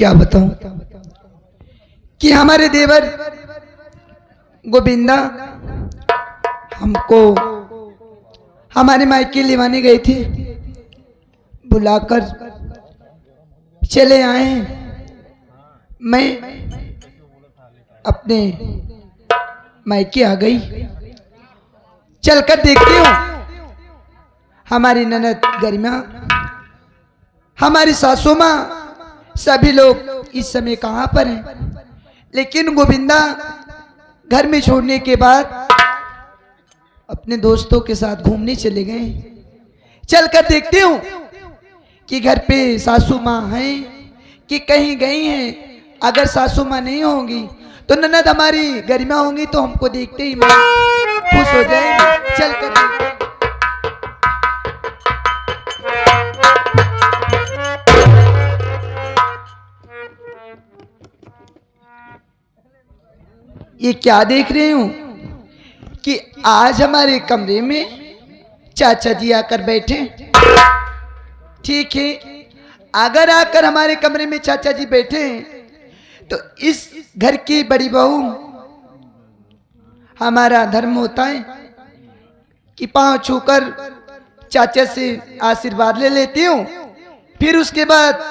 क्या बताऊं कि हमारे देवर गोविंदा हमको हमारे मायके लिवाने गए थे, बुलाकर चले आए हैं। मैं अपने मायके आ गई, चलकर देखती हूँ हमारी ननद गरिमा, हमारी सासू माँ, सभी लोग इस समय कहाँ पर हैं। लेकिन गोविंदा घर में छोड़ने के बाद अपने दोस्तों के साथ घूमने चले गए। चलकर देखती हूँ कि घर पे सासू माँ हैं कि कहीं गई हैं। अगर सासू माँ नहीं होंगी तो ननद हमारी गरिमा होंगी, तो हमको देखते ही माँ खुश हो जाएंगे। चलकर देखते हैं। ये क्या देख रही हूं कि आज हमारे कमरे में चाचा जी आकर बैठे। ठीक है, अगर आकर हमारे कमरे में चाचा जी बैठे तो इस घर की बड़ी बहू, हमारा धर्म होता है कि पांव छूकर चाचा से आशीर्वाद ले लेती हूँ। फिर उसके बाद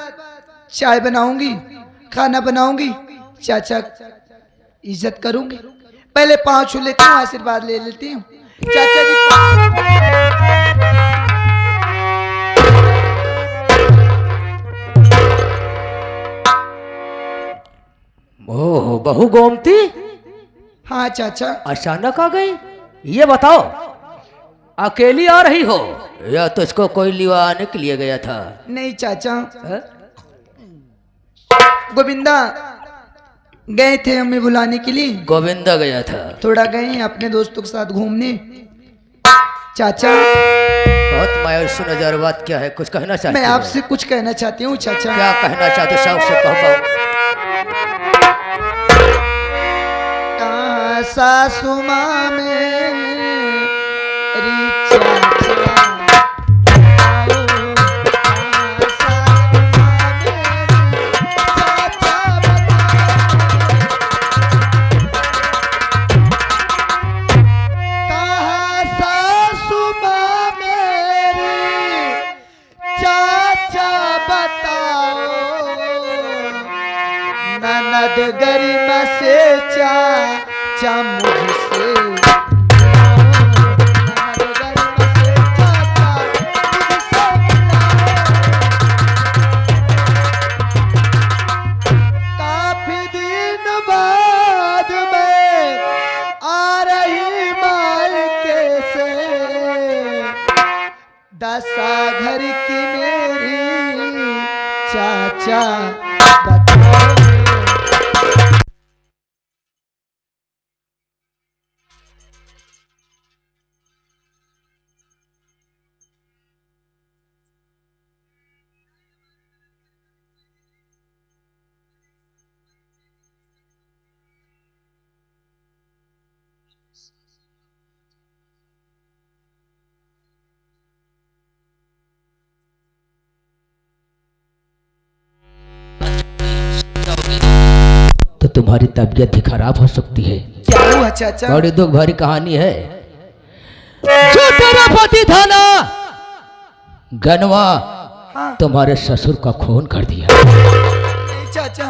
चाय बनाऊंगी, खाना बनाऊंगी, चाचा इज्जत करूंगी। पहले पांव छू लेती हूँ, आशीर्वाद ले लेती हूँ। चाचा जी ओह बहू गोमती, हाँ चाचा। अचानक आ गई। ये बताओ, अकेली आ रही हो या तुझको कोई लिवाने के लिए गया था? नहीं चाचा, गोविंदा गए थे हमें बुलाने के लिए। गोविंदा गया था? थोड़ा गए अपने दोस्तों के साथ घूमने। चाचा बहुत मायूस नजर, बात क्या है? कुछ कहना चाहती? मैं आपसे कुछ कहना चाहती हूँ चाचा। क्या कहना चाहते? शौक से कहो। कहाँ सासू माँ मेरी चाचा, ननद गरिमा से चाचा मुझसे, ननद गरिमा से चाचा मुझसे। काफी दिन बाद मैं आ रही मायके से, दशा घर की मेरी चाचा बताओ। तो तुम्हारी तबीयत भी खराब हो सकती है। क्या हुआ चाचा? बड़ी दुख भरी कहानी है। जो तेरा पति था ना गनवा, हाँ। तुम्हारे ससुर का खून कर दिया। नहीं चाचा।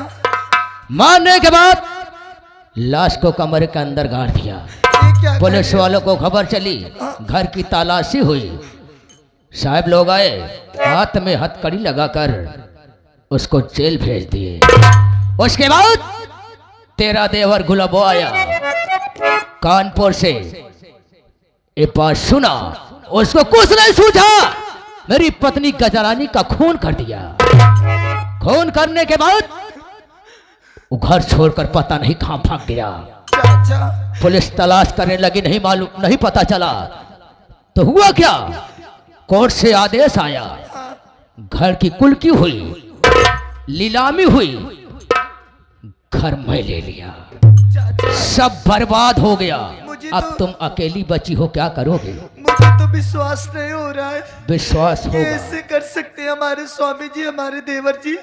मारने के बाद लाश को कमरे के अंदर गाड़ दिया। पुलिस वालों को खबर चली, घर की तलाशी हुई, साहब लोग आए, हाथ में हथकड़ी लगाकर उसको जेल भेज दिए। उसके बाद तेरा देवर गुलाबो आया कानपुर से, ये बात सुना, उसको कुछ नहीं सूझा, मेरी पत्नी गजरानी का खून कर दिया। खून करने के बाद वो घर छोड़कर पता नहीं कहां भाग गया। पुलिस तलाश करने लगी, नहीं मालूम, नहीं पता चला। तो हुआ क्या, कोर्ट से आदेश आया, घर की कुल्की हुई, नीलामी हुई, घर में ले लिया, सब बर्बाद हो गया। अब तुम अकेली बची हो, क्या करोगे? मुझे तो विश्वास नहीं हो रहा है। विश्वास होगा। कैसे कर सकते हैं हमारे स्वामी जी, हमारे देवर जी?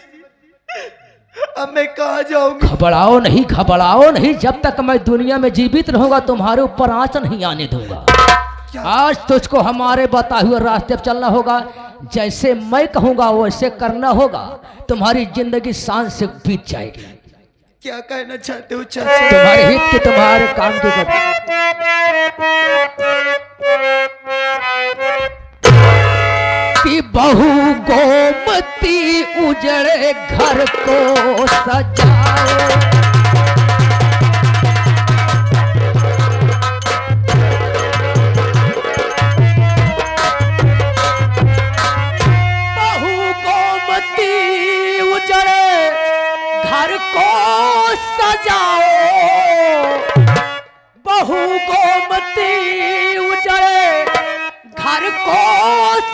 अब मैं कहाँ जाऊंगी? घबराओ नहीं, जब तक मैं दुनिया में जीवित रहूंगा तुम्हारे ऊपर आंच नहीं आने दूंगा। आज तुझको हमारे बताए हुए रास्ते पर चलना होगा, जैसे मैं कहूंगा वैसे करना होगा, तुम्हारी जिंदगी शान से बीत जाएगी। क्या कहना चाहते हो चाचा? तुम्हारे हित के, तुम्हारे काम के कि बहु गोमती उजड़े घर को सजाए, बहु गोमती उजड़े घर को सजाओ, बहु गोमती उजड़े घर को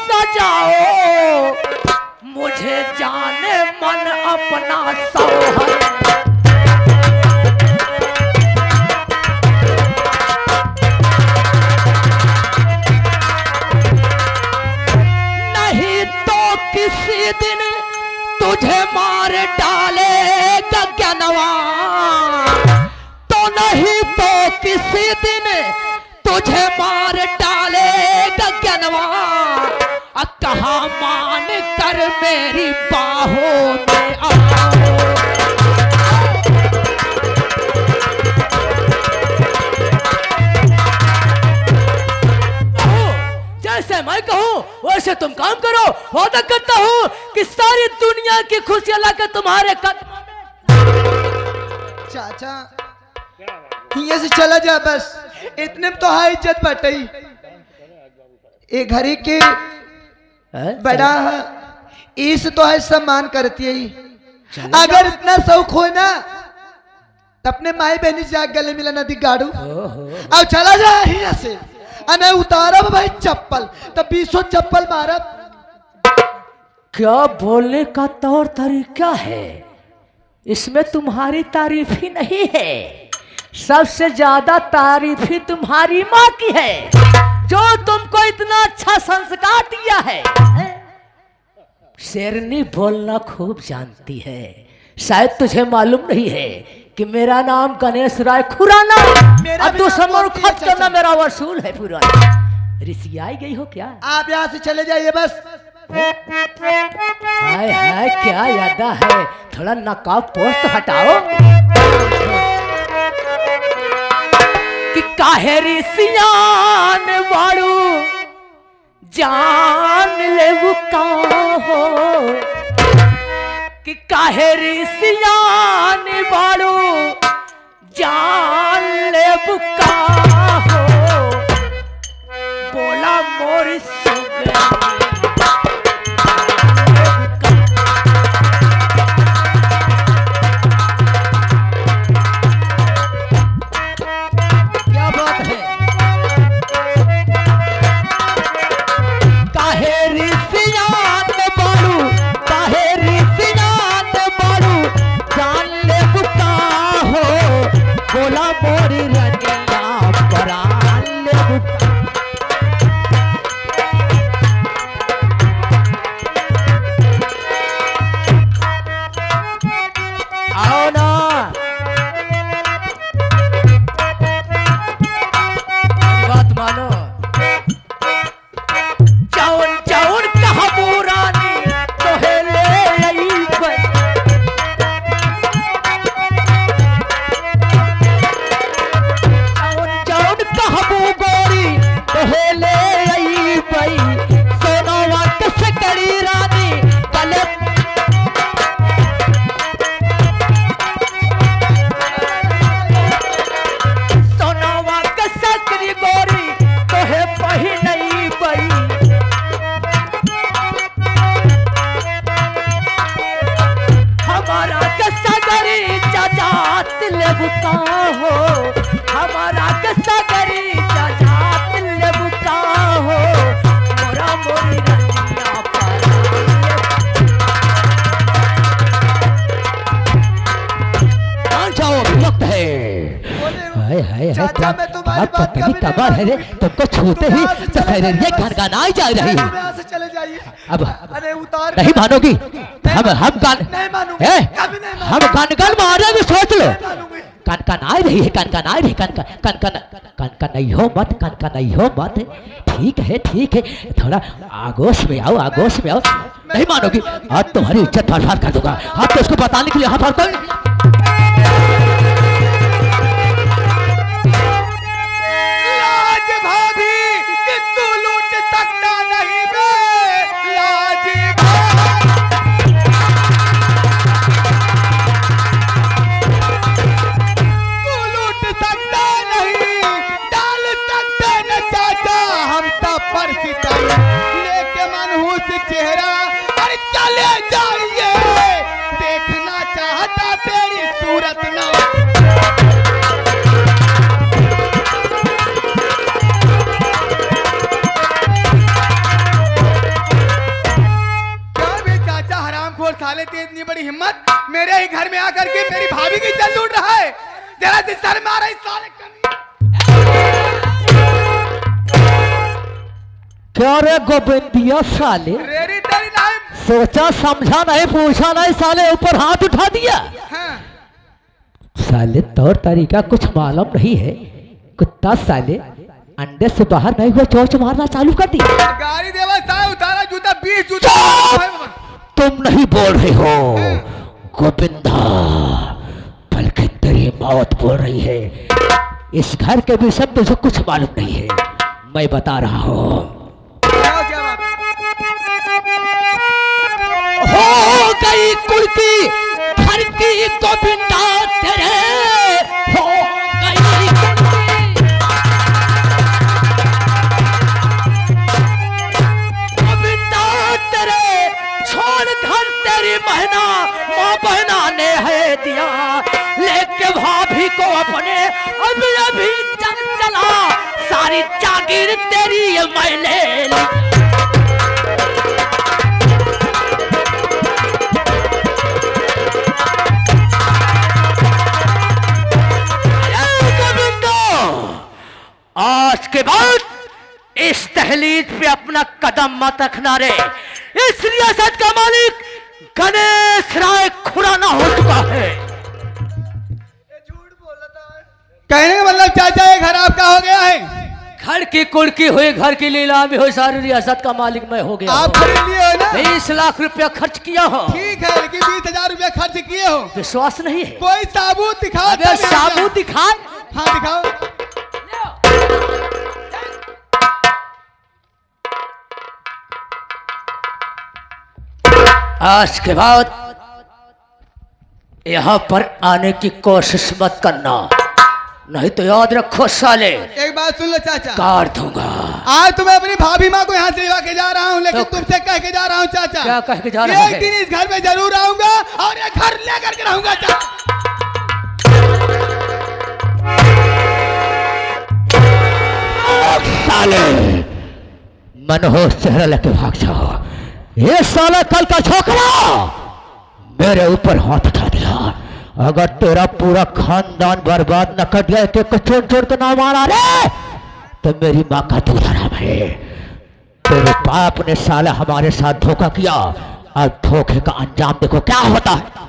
सजाओ, मुझे जाने मन अपना सौहर, नहीं तो किसी दिन तुझे मार डालेगा ज्ञानवा, तो नहीं तो किसी दिन तुझे मार डालेगा ज्ञानवा, कहा मान कर मेरी बाहों में आओ। जैसे मैं कहूँ वैसे तुम काम करो, वादा करता हूँ कि सारी दुनिया की खुशियां लाकर तुम्हारे कदमों में। चाचा यहाँ से चला जा बस, इतने में तो हाँ इज्जत बटाई। ये घरी के बड़ा है, इस तो है सम्मान करती है। अगर इतना शौक हो ना तो अपने माई बहनी से गले मिला नदी गाड़ू। अब चला जा यहाँ से, अने उतारा भाई चप्पल, तब 20 चप्पल मारा। क्या बोलने का तौर तरीका है, इसमें तुम्हारी तारीफ ही नहीं है, सबसे ज्यादा तारीफ ही तुम्हारी माँ की है, जो तुमको इतना अच्छा संस्कार दिया है। शेरनी बोलना खूब जानती है, शायद तुझे मालूम नहीं है कि मेरा नाम गणेश राय खुराना, अब तो समर खर्च करना मेरा वसूल है पूरा। ऋषि आई गई हो क्या? आप यहाँ से चले जाइए बस। हाय हाय क्या यादा है, थोड़ा नकाब पोस्ट हटाओ। कि काहे ऋषियान वालू जान ले वो का हो, कि काहे ऋषियान वालू जान ले वो का हो, बोला मोर सुगनी चाचा मैं तुम्हारी बात कभी कबर है रे, तुमको छूते ही तो ये घर का ना जा रही है। चले जाइए। अब अरे उतार नहीं मानोगी हम गान नहीं मानूंगी, ए, कभी नहीं हम गन मारे भी सोच लो। मानूंगी। कन आ रही है, कन आ रही है, कन नहीं हो मत, कन नहीं हो मत। ठीक है, थोड़ा आगोश में आओ, आगोश में आओ। नहीं मानोगी, आज तुम्हारी इज्जत बर्बाद कर दूंगा। आप तो उसको बताने के लिए यहाँ पर कोई लाज भाभी कि तू लूट सकता नहीं बे, लाज तू लूट सकता नहीं, डाल सकते न चाचा हम सब पर सितम, लेके मनहूस चेहरा और चले जाइए, देखना चाहता तेरी सूरत ना। साले तेरी इतनी बड़ी हिम्मत, मेरे ही घर में आकर के मेरी भाभी की इज्जत लूट रहा है। जरा से सर मारा इस साले क्या रे गोविंदिया साले, रेरी तेरी नाम। सोचा समझा नहीं, पूछा नहीं, साले ऊपर हाथ उठा दिया। हाँ। साले तौर तरीका कुछ मालूम नहीं है। कुत्ता साले अंडे से बाहर नहीं हुआ, चोंच मारना चालू कर दिया। गाड़ी देवा साहब उतारा जूता 20 जूता। तुम नहीं बोल रहे हो गोविंदा, बल्कि तेरी मौत बोल रही है। इस घर के भी सब तुझे कुछ मालूम नहीं है, मैं बता रहा हूँ। हो गई कुर्की घर की गोविंदा तेरे, हो गई गोविंदा तेरे, छोड़ घर तेरी बहना माँ बहना ने है दिया, लेके भाभी को अपने अभी अभी चल चला, सारी जागीर तेरी ये मैंने ली। आज के बाद इस तहलीज पे अपना कदम मत रखना रे। इस रियासत का मालिक गणेश राय खुराना हो चुका है। झूठ बोलता है। कहने का मतलब चाचा ये घर आपका हो गया है। घर की कुड़की हुई, घर की नीलामी हुई, सारी रियासत का मालिक मैं हो गया। आप खरीद लिए हो ना? 20 लाख रुपया खर्च किया हो। ठीक है, लेकिन 20,000 रुपया खर्च किए हो। विश्वास नहीं है? कोई साबूत दिखाओ। अगर साबूत दिखाए। हाँ दिखाओ। आज के बाद यहाँ पर आने की कोशिश मत करना, नहीं तो याद रखो साले एक बात सुन लो चाचा, काट दूंगा। आज तो मैं अपनी भाभी माँ को यहाँ से लेवा के जा रहा हूँ, लेकिन तो तुमसे कह के जा रहा हूँ चाचा। क्या कह के जा रहा है? एक दिन इस घर में जरूर आऊंगा और ये घर लेकर के रहूंगा चाचा। साले मनोहर चेहरा लेके भाग जाओ। ये साला कल का छोकरा मेरे ऊपर हाथ उठा दिया। अगर तेरा पूरा खानदान बर्बाद न कर दिया, एक को छोड़ छोड़ के ना मारा रे, तो मेरी माँ का दूध हराम है। तेरे बाप ने साला हमारे साथ धोखा किया, और धोखे का अंजाम देखो क्या होता है।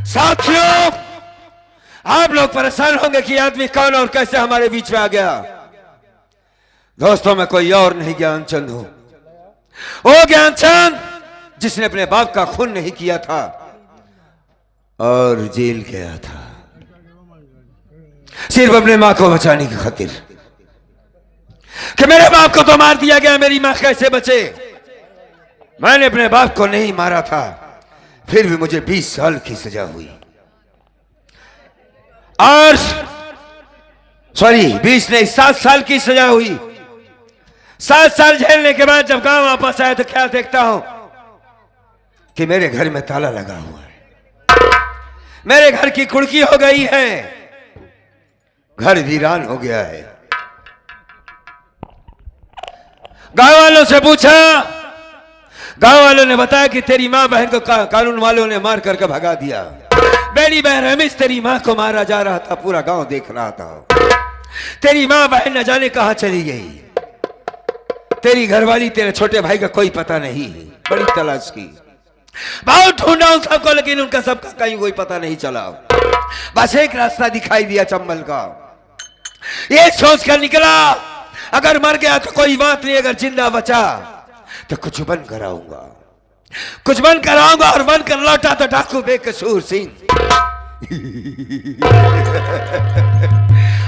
साथियों, आप लोग परेशान होंगे कि आदमी कौन और कैसे हमारे बीच में आ गया। दोस्तों, मैं कोई और नहीं ज्ञानचंद हूं। वो ज्ञानचंद जिसने अपने बाप का खून नहीं किया था और जेल गया था सिर्फ अपने मां को बचाने की खातिर। कि मेरे बाप को तो मार दिया गया, मेरी मां कैसे बचे? मैंने अपने बाप को नहीं मारा था, फिर भी मुझे 20 साल की सजा हुई। और सॉरी 20 नहीं 7 साल की सजा हुई। 7 साल झेलने के बाद जब गांव वापस आया तो क्या देखता हूं कि मेरे घर में ताला लगा हुआ है, मेरे घर की कुड़की हो गई है, घर वीरान हो गया है। गांव वालों से पूछा, गांव वालों ने बताया कि तेरी मां बहन को कानून वालों ने मार करके भगा दिया। बेड़ी बहन रमेश तेरी मां को मारा जा रहा था, पूरा गांव देख रहा था। तेरी मां बहन न जाने कहां चली गई। तेरी घरवाली तेरे छोटे भाई का कोई पता नहीं। बड़ी तलाश की, बहुत ढूंढा उन सबको, लेकिन उनका सबका कहीं कोई पता नहीं चला। बस एक रास्ता दिखाई दिया चंबल का। ये सोच कर निकला अगर मर गया तो कोई बात नहीं, अगर जिंदा बचा तो कुछ बन कर आऊंगा, कुछ बन कर आऊंगा। और बन कर लौटा तो डाकू बेकसूर सिंह।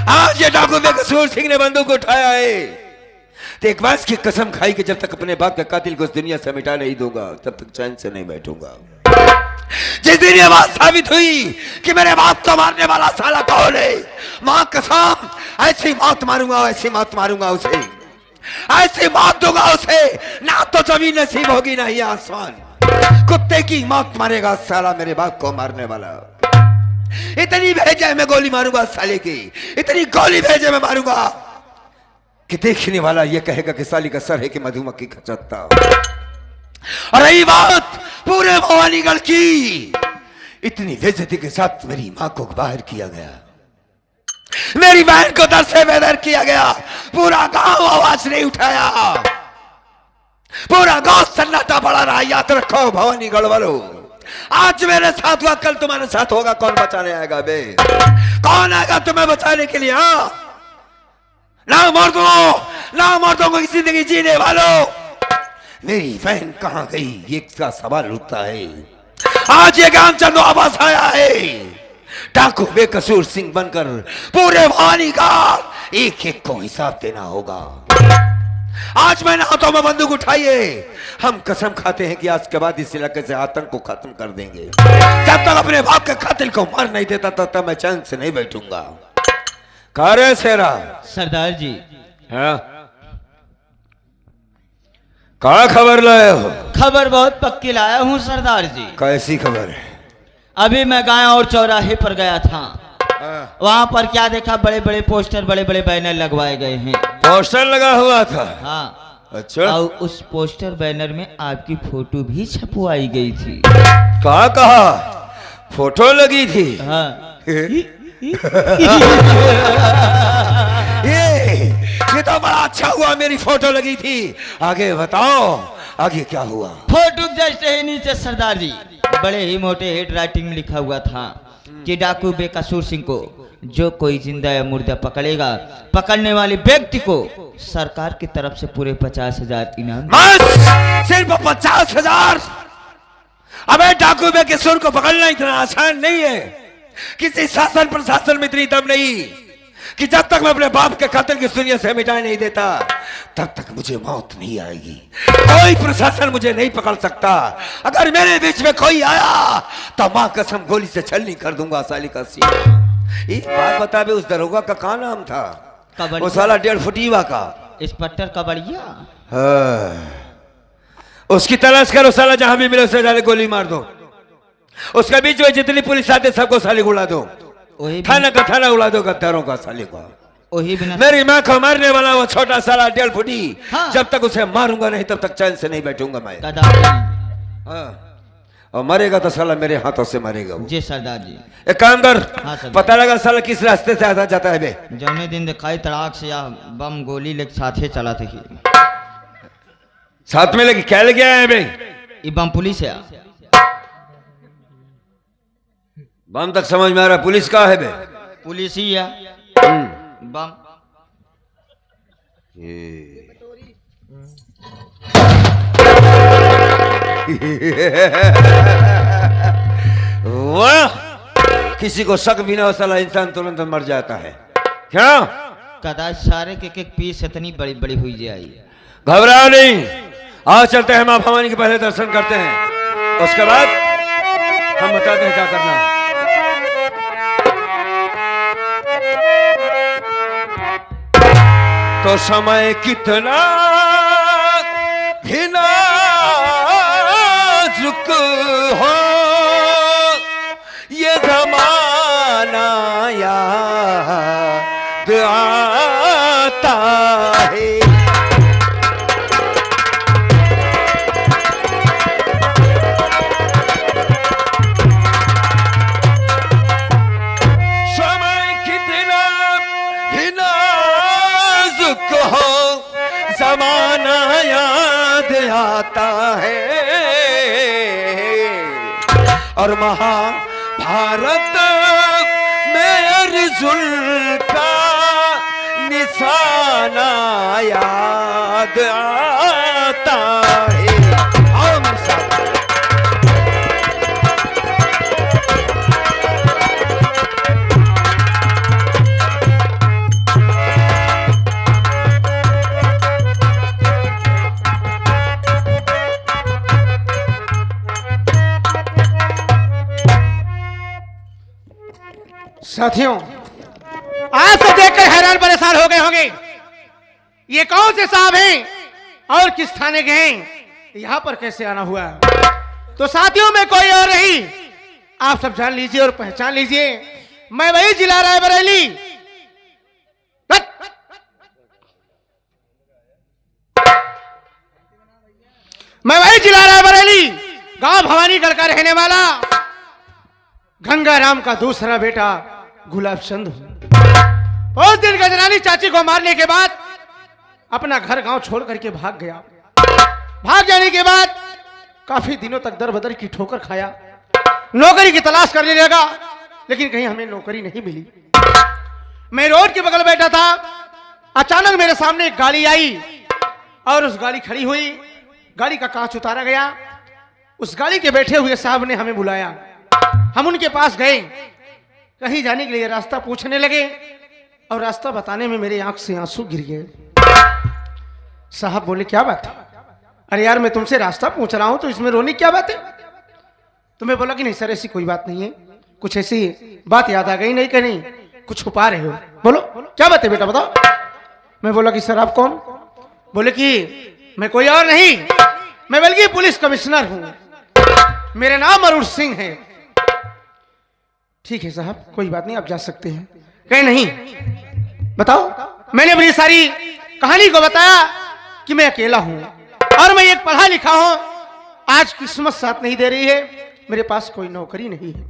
आज ये डाकू बेकसूर सिंह ने बंदूक उठाया है तो एक बात की कसम खाई कि जब तक अपने बाप के कातिल को इस दुनिया से मिटा नहीं दूंगा तब तक चैन से नहीं बैठूंगा। जिस दिन ये बात साबित हुई कि मेरे बाप को मारने वाला साला कौन है, मां कसम ऐसी मौत मारूंगा, ऐसी मौत मारूंगा उसे, ऐसी मौत दूंगा उसे, ना तो जमीन नसीब होगी ना ही आसमान। कुत्ते की मौत मारेगा साला मेरे बाप को मारने वाला। इतनी भेजे में गोली मारूंगा साले की, इतनी गोली भेजे में मारूंगा कि देखने वाला ये कहेगा कि साली का सर है कि मधुमक्खी का चत्ता। और रही बात पूरे भवानीगढ़ की, इतनी बेइज्जती के साथ मेरी मां को बाहर किया गया, मेरी बहन को दर से बेदर किया गया। पूरा गांव आवाज नहीं उठाया, पूरा गांव सन्नाटा पड़ा रहा। याद रखो भवानीगढ़ वालों, आज मेरे साथ हुआ कल तुम्हारे साथ होगा। कौन बचाने आएगा बे? कौन आएगा तुम्हें बचाने के लिए? हाँ, ना मर्दों को जिंदगी जीने वालों, मेरी बहन कहां गई ये इसका सवाल उठता है। आज ये गांव चंदो वापस आया है, डाकू बेकसूर सिंह बनकर पूरे भवानी का एक एक को हिसाब देना होगा। आज मैंने हाथों में बंदूक उठाई है, हम कसम खाते हैं कि आज के बाद इस इलाके से आतंक को खत्म कर देंगे। जब तक अपने बाप के कातिल को मार नहीं देता तब तक मैं चैन से नहीं बैठूंगा। कह रहे सेरा सरदार जी, हाँ? कहा खबर लाए हो? खबर बहुत पक्की लाया हूँ सरदार जी। कैसी खबर है? अभी मैं गांव और चौराहे पर गया था, वहां पर क्या देखा, बड़े बड़े पोस्टर, बड़े बड़े बैनर लगवाए गए हैं। पोस्टर लगा हुआ था? हाँ। अच्छा। और उस पोस्टर बैनर में आपकी फोटो भी छपवाई गई थी। कहा फोटो लगी थी? हाँ। ये तो बड़ा अच्छा हुआ मेरी फोटो लगी थी। आगे बताओ, आगे क्या हुआ? फोटो जस्ट ही नीचे सरदार जी बड़े ही मोटे हेड राइटिंग में लिखा हुआ था कि डाकू बेकसूर सिंह को जो कोई जिंदा या मुर्दा पकड़ेगा, पकड़ने वाले व्यक्ति को सरकार की तरफ से पूरे 50,000 इनाम। सिर्फ 50,000? अबे डाकू बेकसूर को पकड़ना इतना आसान नहीं है। किसी शासन प्रशासन में इतनी दम नहीं कि जब तक मैं अपने बाप के कातिल की दुनिया से मिटाई नहीं देता तब तक मुझे मौत नहीं आएगी। कोई प्रशासन मुझे नहीं पकड़ सकता। अगर मेरे बीच में कोई आया तो मां कसम गोली से छलनी कर दूंगा साली का सीना। एक बात बता बे, उस दरोगा का क्या नाम था? वो साला 1.5 फुटीवा का इंस्पेक्टर कबड़िया। उसकी तलाश करो साला, जहां भी मिले उसे जाले गोली मार दो। उसके बीच में जितनी पुलिस आते सबको साली उड़ा दो, थाना का थाना उड़ा दो, गद्दारों का साले को। वही बिना मेरी मां को मारने वाला वो छोटा साला 1.5 फुटी। हाँ। जब तक उसे मारूंगा नहीं तब तक चैन से नहीं बैठूंगा मैं। हाँ। और मरेगा तो साला मेरे हाथों से मरेगा वो। जी सरदार जी। एक काम कर, हाँ, पता लगा साला किस रास्ते से आता जाता है बे? जौने दिन दिखाई तड़ाक से या बम गोली लेके साथे चला थे। साथ में लेके क्या लेके आया है बे? ये बम पुलिस है। बम तक समझ में आ रहा, पुलिस का है बे? पुलिस ही है बम। वाह, किसी को शक भी ना हो साला इंसान तुरंत मर जाता है। क्या कदाच सारे के एक पीस इतनी बड़ी बड़ी हुई जाए। घबराओ नहीं, आज चलते हैं माँ भवानी के पहले दर्शन करते हैं, उसके बाद हम बताते हैं क्या करना। तो समय कितना भी नाजुक हो, ये जमाना याद आता है। ज़माना याद आता है और महाभारत में अर्जुन का निशाना याद आता है। आओ मेरे साथ। साथियों, आज तो देखकर हैरान परेशान हो गए होंगे, ये कौन से साहब हैं और किस थाने के हैं, यहां पर कैसे आना हुआ। तो साथियों में कोई और नहीं, आप सब जान लीजिए और पहचान लीजिए, मैं वही जिला रायबरेली गांव भवानीगढ़ का रहने वाला गंगाराम का दूसरा बेटा गुलाब चंद। उस दिन गजरानी चाची को मारने के बाद अपना घर गांव छोड़ करके भाग गया। भाग जाने के बाद काफी दिनों तक दर बदर की ठोकर खाया, नौकरी की तलाश करने लगा, लेकिन कहीं हमें नौकरी नहीं मिली। मैं रोड के बगल बैठा था, अचानक मेरे सामने एक गाड़ी आई और उस गाड़ी खड़ी हुई, गाड़ी का कांच उतारा गया। उस गाड़ी के बैठे हुए साहब ने हमें बुलाया, हम उनके पास गए, कहीं जाने के लिए रास्ता पूछने लगे और रास्ता बताने में मेरे आंख से आंसू गिर गए। साहब बोले क्या बात है? अरे यार मैं तुमसे रास्ता पूछ रहा हूं तो इसमें रोने क्या बात है? तो मैं बोला कि नहीं सर ऐसी कोई बात नहीं है, कुछ ऐसी बात याद आ गई, नहीं कि नहीं कुछ छुपा रहे हो, बोलो क्या बात है बेटा बताओ। मैं बोला कि सर आप कौन? बोले कि मैं कोई और नहीं, मैं बल्कि पुलिस कमिश्नर हूं, मेरा नाम अरुण सिंह है। ठीक है साहब कोई बात नहीं, आप जा सकते हैं। कहीं नहीं, बताओ। मैंने अपनी सारी कहानी को बताया कि मैं अकेला हूं और मैं एक पढ़ा लिखा हूं, आज किस्मत साथ नहीं दे रही है, मेरे पास कोई नौकरी नहीं है।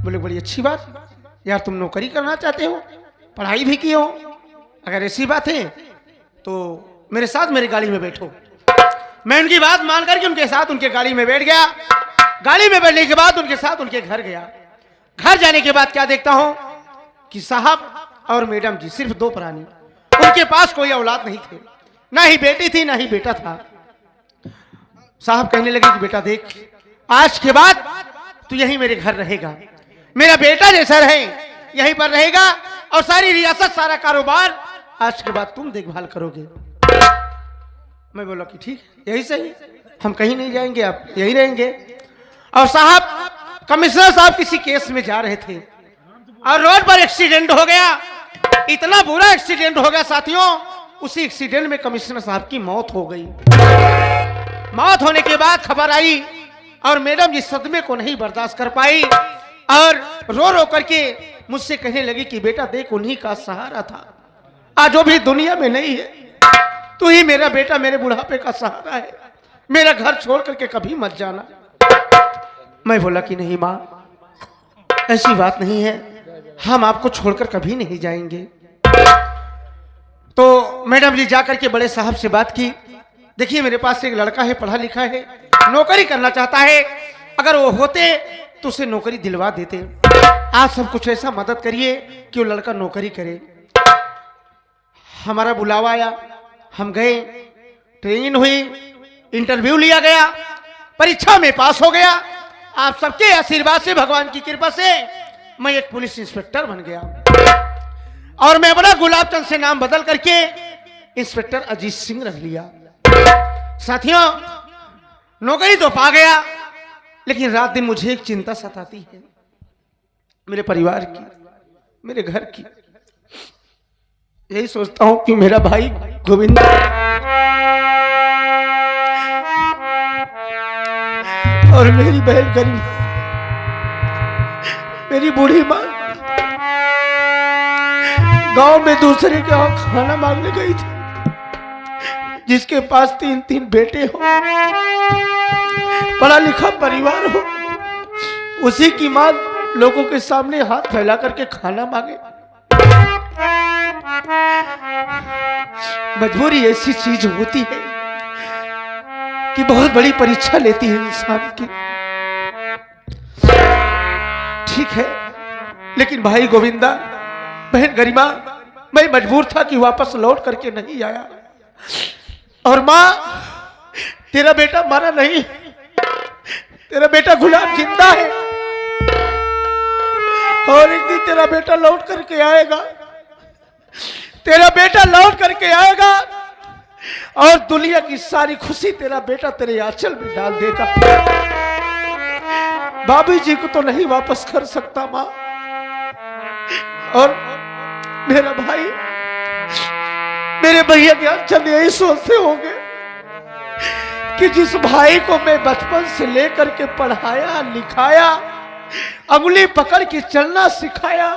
बोले बड़ी अच्छी बात यार, तुम नौकरी करना चाहते हो, पढ़ाई भी की हो, अगर ऐसी बात है तो मेरे साथ मेरी गाड़ी में बैठो। मैं उनकी बात मान करके उनके साथ उनके गाड़ी में बैठ गया। गाड़ी में बैठने के बाद उनके साथ उनके घर गया। घर जाने के बाद क्या देखता हूं कि साहब और मैडम जी सिर्फ दो प्राणी, उनके पास कोई औलाद नहीं थे, ना ही बेटी थी ना ही बेटा था। साहब कहने लगे कि बेटा देख, आज के बाद तू यहीं मेरे घर रहेगा, मेरा बेटा जैसा रहे यहीं पर रहेगा और सारी रियासत सारा कारोबार आज के बाद तुम देखभाल करोगे। मैं बोला कि ठीक यही सही, हम कहीं नहीं जाएंगे, आप यहीं रहेंगे। और साहब कमिश्नर साहब किसी केस में जा रहे थे और रोड पर एक्सीडेंट हो गया, इतना बुरा एक्सीडेंट हो गया साथियों, उसी एक्सीडेंट में कमिश्नर साहब की मौत हो गई। मौत होने के बाद खबर आई और मैडम जी सदमे को नहीं बर्दाश्त कर पाई और रो रो करके मुझसे कहने लगी कि बेटा देख उन्हीं का सहारा था, आज वो भी दुनिया में नहीं है, तू ही मेरा बेटा मेरे बुढ़ापे का सहारा है, मेरा घर छोड़ करके कभी मत जाना। मैं बोला कि नहीं माँ ऐसी बात नहीं है, हम आपको छोड़कर कभी नहीं जाएंगे। तो मैडम जी जाकर के बड़े साहब से बात की, देखिए मेरे पास एक लड़का है, पढ़ा लिखा है, नौकरी करना चाहता है, अगर वो होते तो उसे नौकरी दिलवा देते, आप सब कुछ ऐसा मदद करिए कि वो लड़का नौकरी करे। हमारा बुलावा आया, हम गए, ट्रेनिंग हुई, इंटरव्यू लिया गया, परीक्षा में पास हो गया। आप सबके आशीर्वाद से, भगवान की कृपा से मैं एक पुलिस इंस्पेक्टर बन गया और मैं अपना गुलाब चंद से नाम बदल करके इंस्पेक्टर अजीत सिंह रख लिया। साथियों, नौकरी तो पा गया, लेकिन रात दिन मुझे एक चिंता सताती है, मेरे परिवार की, मेरे घर की। यही सोचता हूं कि मेरा भाई गोविंद और मेरी बहन गरिमा, मेरी बूढ़ी माँ गांव में दूसरे के यहाँ खाना मांगने गई थी, जिसके पास 3 बेटे हो, पढ़ा लिखा परिवार हो, उसी की मां लोगों के सामने हाथ फैला करके खाना मांगे। मजबूरी ऐसी चीज होती है कि बहुत बड़ी परीक्षा लेती है इंसान की। ठीक है, लेकिन भाई गोविंदा, बहन गरिमा, मैं मजबूर था कि वापस लौट करके नहीं आया। और मां, तेरा बेटा मारा नहीं, तेरा बेटा गुलाब जिंदा है, और एक दिन तेरा बेटा लौट करके आएगा, तेरा बेटा लौट करके आएगा, और दुनिया की सारी खुशी तेरा बेटा तेरे आंचल में डाल देगा। बाबू जी को तो नहीं वापस कर सकता मां, और मेरा भाई, मेरे भैया ज्ञानचंद यही सोचते होंगे कि जिस भाई को मैं बचपन से लेकर के पढ़ाया लिखाया, अंगुली पकड़ के चलना सिखाया,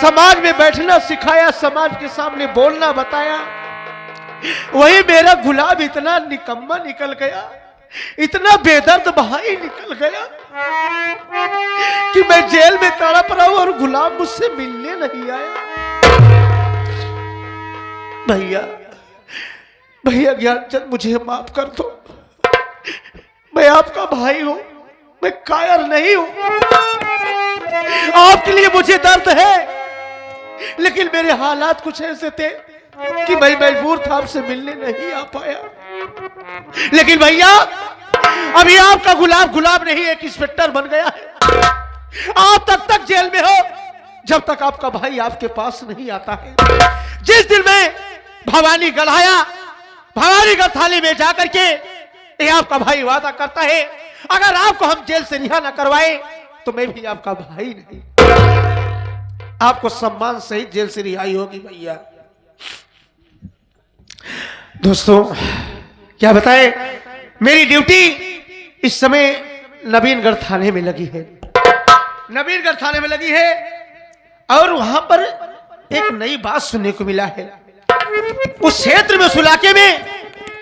समाज में बैठना सिखाया, समाज के सामने बोलना बताया, वही मेरा गुलाब इतना निकम्मा निकल गया, इतना बेदर्द भाई निकल गया कि मैं जेल में तड़प रहा हूं और गुलाब मुझसे मिलने नहीं आया। भैया, भैया ज्ञानचंद, मुझे माफ कर दो, मैं आपका भाई हूं, मैं कायर नहीं हूं, आपके लिए मुझे दर्द है, लेकिन मेरे हालात कुछ ऐसे थे कि मैं मजबूर था, आपसे मिलने नहीं आ पाया। लेकिन भैया, अभी आपका गुलाब गुलाब नहीं, एक इंस्पेक्टर बन गया है। आप तक जेल में हो जब तक आपका भाई आपके पास नहीं आता है। जिस दिन में भवानीगढ़ आया, भवानीगढ़ थाने में जाकर के ये आपका भाई वादा करता है, अगर आपको हम जेल से रिहा न करवाए तो मैं भी आपका भाई नहीं, आपको सम्मान सहित जेल से रिहाई होगी। भैया दोस्तों, क्या बताए, मेरी ड्यूटी इस समय नवीनगढ़ थाने में लगी है, नवीनगढ़ थाने में लगी है, और वहां पर एक नई बात सुनने को मिला है। उस क्षेत्र में, उस इलाके में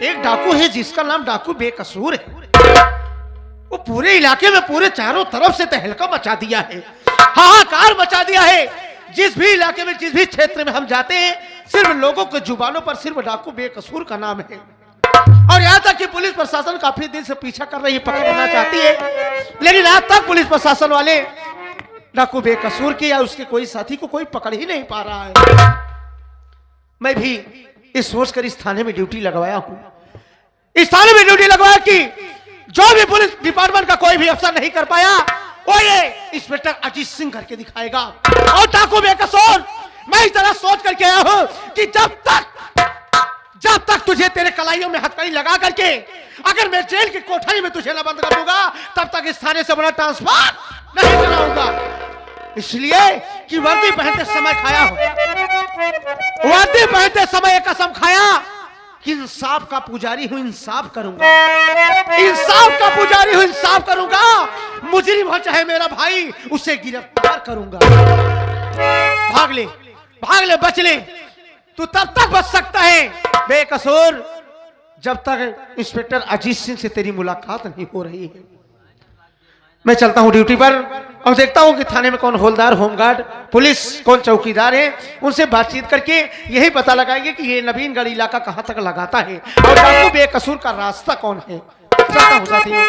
एक डाकू है जिसका नाम डाकू बेकसूर है। वो पूरे इलाके में, पूरे चारों तरफ से तहलका मचा दिया है, हाहाकार मचा दिया है। जिस भी इलाके में, जिस भी क्षेत्र में हम जाते हैं, सिर्फ लोगों के जुबानों पर सिर्फ डाकू बेकसूर का नाम है। और यहाँ तक कि पुलिस प्रशासन काफी दिन से पीछा कर रही है, पकड़ना चाहती है, लेकिन आज तक पुलिस प्रशासन वाले डाकू बेकसूर की या उसके कोई साथी को कोई पकड़ ही नहीं पा रहा है। मैं भी इस सोचकर इस थाने में ड्यूटी लगवाया हूं, इस थाने में ड्यूटी लगवाया कि जो भी पुलिस डिपार्टमेंट का कोई भी अफसर नहीं कर पाया, वो ये इंस्पेक्टर अजीत सिंह करके दिखाएगा। और डाकू बेकसूर, मैं इस तरह सोच करके आया हूं कि जब तक तुझे तेरे कलाइयों में हथकड़ी लगा करके अगर मैं जेल की कोठरी में तुझे न बंद कर दूंगा, तब तक इस थाने से बड़ा ट्रांसफर नहीं कराऊंगा। इसलिए कि वर्दी पहनते समय खाया हो, वर्दी पहनते समय एक कसम खाया कि इंसाफ का पुजारी हूं, इंसाफ करूंगा, इंसाफ का पुजारी हूं, इंसाफ करूंगा। मुजरिम हो चाहे मेरा भाई, उसे गिरफ्तार करूंगा। भाग ले, भाग ले, बच ले, तू तब तक बच सकता है बेकसूर जब तक इंस्पेक्टर अजीत सिंह से तेरी मुलाकात नहीं हो रही है। मैं चलता हूं ड्यूटी पर और देखता हूं कि थाने में कौन हवलदार, होमगार्ड, पुलिस, कौन चौकीदार है। उनसे बातचीत करके यही पता लगाएंगे कि ये नवीनगढ़ इलाका कहां तक लगाता है और डाकू बेकसूर का रास्ता कौन है। चलता हूं साथियों।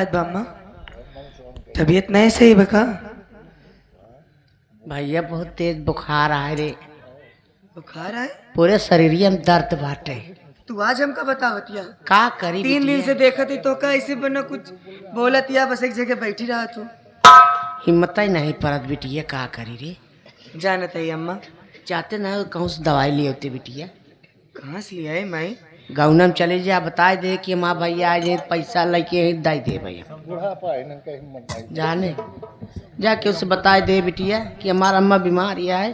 बात बाम्मा? तबीयत नहीं सही बका? भैया बहुत तेज बुखार आए रे, बुखार है? पूरे शरीर में दर्द बाटे। तू आज हमका बतावतिया? का करी 3 दिन बिटिया? से देखत ही तो का ऐसे बना कुछ बोलतिया, बस एक जगह बैठी रहा तू। हिम्मत ही नहीं परत बिटिया, का करी रे? जानत है अम्मा? चाहते ना कहूँ से दवाई लिए होती बिटिया। कहाँ से लिया है माई? गौनम चले जा, बता दे कि माँ भैया आ जाए, पैसा लेके दाई दे भैया। जाने जाके उसे बता दे बिटिया कि हमारा अम्मा बीमार है,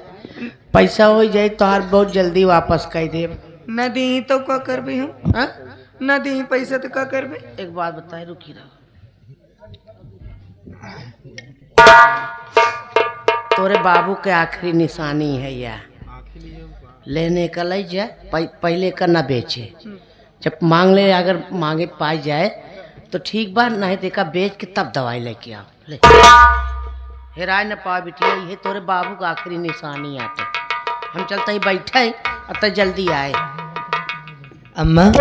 पैसा हो जाए तो हर बहुत जल्दी वापस कर दे। न दी तो क्या करबे हम? हाँ? न दी पैसा तो क्या करबे? एक बात बताए, रुकी रहो। तोरे बाबू के आखिरी निशानी है यह, लेने का ले जाए, पहले का ना बेचे। जब मांग ले, अगर मांगे पाई जाए तो ठीक बात, नहीं देखा बेच के तब दवाई लेके आओ। ले हेराय न पा बिटिया, ये तोरे बाबू का आखिरी निशानी आते। हम चलते ही बैठे अब तक जल्दी आए। अम्मा,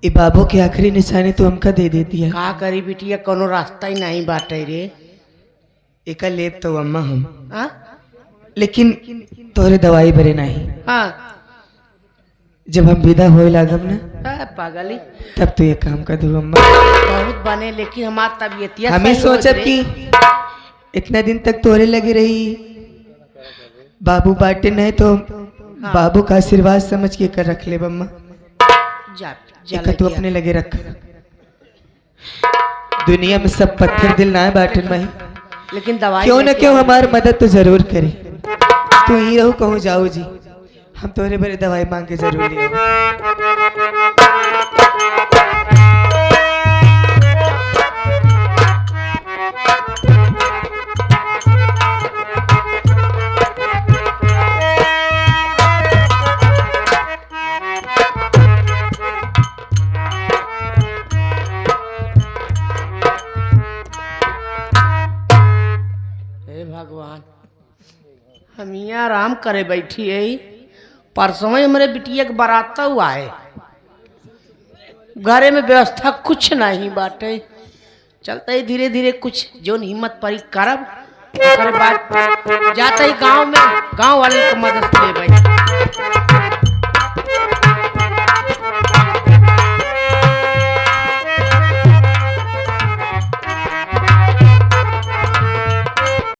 ये बाबू की आखिरी निशानी तो हमका दे देती है। का करी बिटिया, कोनो रास्ता ही नहीं बाटे रे। एक लेप तो अम्मा हम, हाँ लेकिन तोरे दवाई बरे नहीं। हाँ जब हम विदा होए लागब ना, पागली तब तो ये काम कर दू अम्मा। बहुत बने, लेकिन हमारी तबीयत हमें सोचब कि इतना दिन तक तोरे लगी रही, बाबू बाटे नहीं तो बाबू का आशीर्वाद समझ के कर रख ले अम्मा। जा एक तू अपने लगे रख। दुनिया में सब पत्थर दिल ना है बाटन भाई, लेकिन दवाई क्यों न क्यों हमारी मदद तो जरूर करे। तू ही रहो कहूँ जाओ जी, हम तोरे बड़े दवाई मांग के जरूर ले भगवान। हम यहाँ आराम करे बैठी है, परसों ही हमारे बिटिया के बारात हुआ है, घरे में व्यवस्था कुछ नहीं बाटे। चलते ही धीरे धीरे कुछ जो हिम्मत परी करब, ओकरे बाद जाते ही गांव में गांव वाले की मदद ले भाई।